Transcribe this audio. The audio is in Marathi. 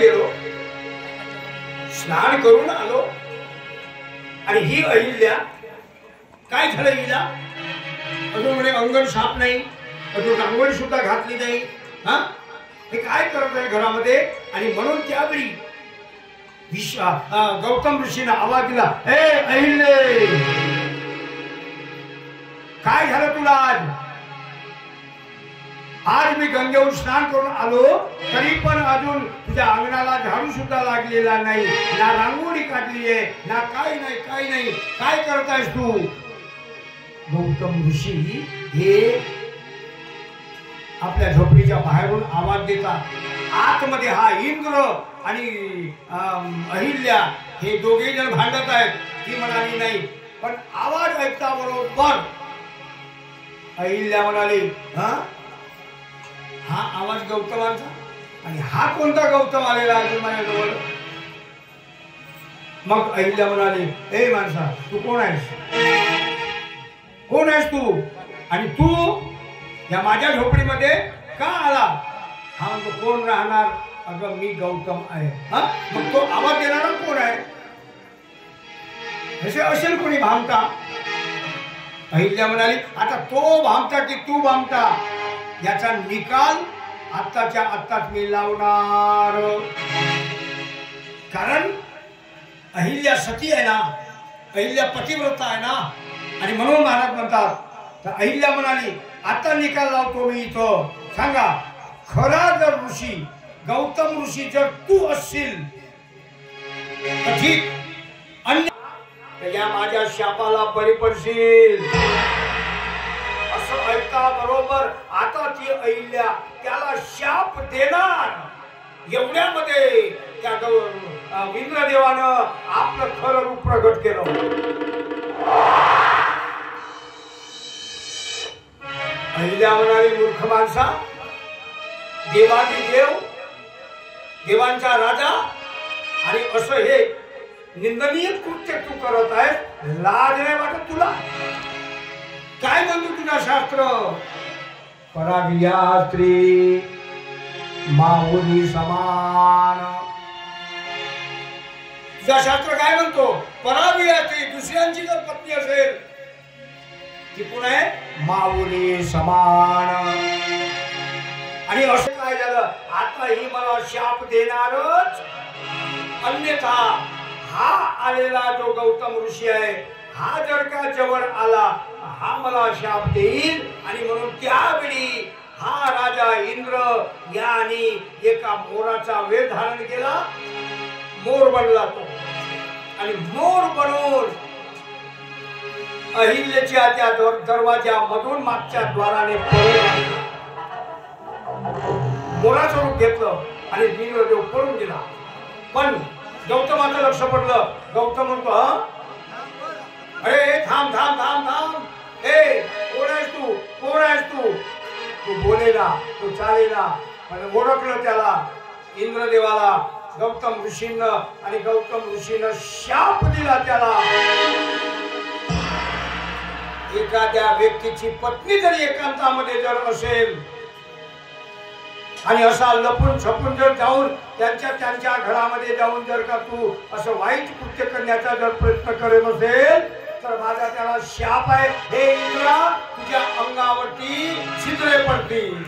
गेलो, स्नान करून आलो आणि ही अहिल्या काय झालं हिला? अजून म्हणे अंगण साफ नाही, अजून रांगोळी सुद्धा घातली नाही. हा, हे काय करत आहे घरामध्ये? आणि म्हणून त्यावेळी गौतम ऋषीने आवाज दिला, हे अहिल्ये, काय झालं तुला आज? आज मी गंगेहून स्नान करून आलो तरी पण अजून तुझ्या अंगणाला झाडू सुद्धा लागलेला नाही, ना रांगोळी काढली आहे, ना काय नाही, काय नाही. काय करतायस तू? गौतम ऋषी हे आपल्या झोपडीच्या बाहेरून आवाज देतात. आतमध्ये हा इंद्र आणि अहिल्या हे दोघे जण भांडत आहेत. ती म्हणाली नाही, पण आवाज ऐकता बरोबर अहिल्या म्हणाली, हा आवाज गौतमांचा, आणि हा कोणता गौतम आलेला आहे माझ्याजवळ? मग अहिल्या म्हणाली, ए माणसा, तू कोण आहेस? कोण आहेस तू? आणि तू या माझ्या झोपडीमध्ये का आला? हा म्हणतो, कोण राहणार? अगं मी गौतम आहे. हा, मग तो आवाज देणारा कोण आहे? असे असेल कोणी भामटा? अहिल्या म्हणाली, आता तो भामटा की तू भामटा याचा निकाल आत्ताच्या आत्ताच मी लावणार. कारण अहिल्या सती आहे ना, अहिल्या पतिव्रता आहे ना, आणि म्हणून महाराज म्हणतात. तर अहिल्या म्हणाली, आता निकाल लावतो मी इथं. सांगा, खरा जर ऋषी गौतम ऋषी जर तू असशील तर ठीक, अन्य या माझ्या शापाला बळी पडशील. असं ऐकता बरोबर आता ती अहिल्या त्याला शाप देणार. एवढ्यामध्ये त्या इंद्रदेवानं आपलं खरं रूप प्रगट केलं. अहिल्या म्हणाली, मूर्ख माणसा, देवादी देव, देवांचा राजा, आणि असं हे निंदनीय कृत्य तू करत आहे, लाज नाही वाटत तुला? काय म्हणतो तुझा शास्त्र? परागिया स्त्री माऊली समान. तुझा शास्त्र काय म्हणतो? परागिया स्त्री दुसऱ्यांची जर पत्नी असेल ती कोण आहे? माऊली समान. आणि असं काय झालं? आता ही मला शाप देणारच. अन्यथा हा आलेला जो गौतम ऋषी आहे, हा जर का जवळ आला, हा मला शाप देईल. आणि म्हणून त्यावेळी हा राजा इंद्र याने एका मोराचा वेळ धारण केला. मोर बनला तो, आणि मोर बनवून अहिल्याच्या त्या दरवाजा मधून मागच्या द्वाराने मोराचं रूप घेतलं आणि इंद्रदेव पळून गेला. पण गौतमाचं लक्ष पडलं. गौतम म्हणतो, अरे थांब थांब थांब थांब, ए कोण आहेस तू? कोण आहेस तू? तू बोलेला, तू चालेला. पण ओळखलं त्याला, इंद्रदेवाला, गौतम ऋषींना. आणि गौतम ऋषीनं शाप दिला त्याला. एखाद्या व्यक्तीची पत्नी जर एकांतामध्ये जर असेल आणि असा लपून छपून जर जाऊन त्यांच्या घरामध्ये जाऊन जर का तू असं वाईट कृत्य करण्याचा जर प्रयत्न करत असेल तर माझा त्याला शाप आहे. हे इंद्रा, तुझ्या अंगावरती छिद्रे पडतील.